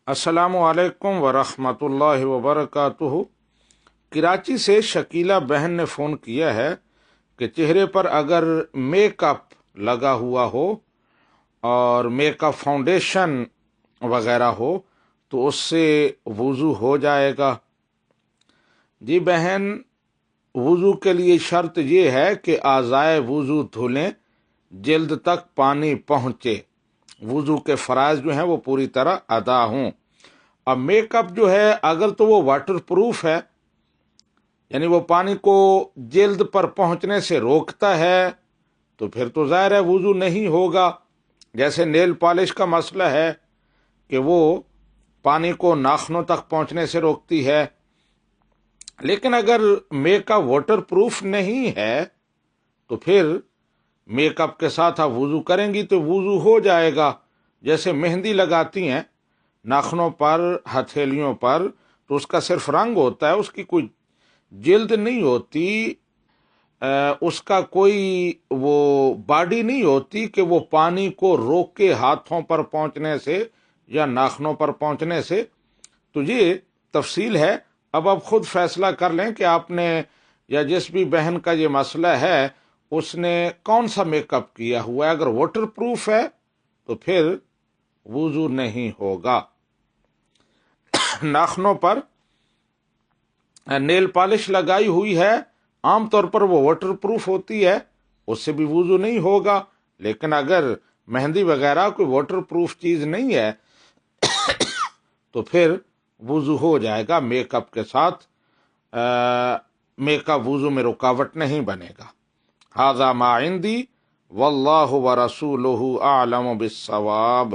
السلام علیکم ورحمۃ اللہ وبرکاتہ۔ کراچی سے شکیلہ بہن نے فون کیا ہے کہ چہرے پر اگر میک اپ لگا ہوا ہو اور میک اپ فاؤنڈیشن وغیرہ ہو تو اس سے وضو ہو جائے گا۔ جی بہن، وضو کے لیے شرط یہ ہے کہ اعضائے وضو دھلیں، جلد تک پانی پہنچے، وضو کے فرائض جو ہیں وہ پوری طرح ادا ہوں۔ اب میک اپ جو ہے اگر تو وہ واٹر پروف ہے، یعنی وہ پانی کو جلد پر پہنچنے سے روکتا ہے، تو پھر تو ظاہر ہے وضو نہیں ہوگا۔ جیسے نیل پالش کا مسئلہ ہے کہ وہ پانی کو ناخنوں تک پہنچنے سے روکتی ہے، لیکن اگر میک اپ واٹر پروف نہیں ہے تو پھر میک اپ کے ساتھ آپ وضو کریں گی تو وضو ہو جائے گا۔ جیسے مہندی لگاتی ہیں ناخنوں پر، ہتھیلیوں پر، تو اس کا صرف رنگ ہوتا ہے، اس کی کوئی جلد نہیں ہوتی، اس کا کوئی وہ باڈی نہیں ہوتی کہ وہ پانی کو روک کے ہاتھوں پر پہنچنے سے یا ناخنوں پر پہنچنے سے۔ تو یہ تفصیل ہے، اب آپ خود فیصلہ کر لیں کہ آپ نے یا جس بھی بہن کا یہ مسئلہ ہے اس نے کون سا میک اپ کیا ہوا ہے۔ اگر واٹر پروف ہے تو پھر وضو نہیں ہوگا۔ ناخنوں پر نیل پالش لگائی ہوئی ہے، عام طور پر وہ واٹر پروف ہوتی ہے، اس سے بھی وضو نہیں ہوگا، لیکن اگر مہندی وغیرہ کوئی واٹر پروف چیز نہیں ہے تو پھر وضو ہو جائے گا میک اپ کے ساتھ۔ میک اپ وضو میں رکاوٹ نہیں بنے گا۔ ھذا ما عندی واللہ ورسولہ اعلم بالصواب۔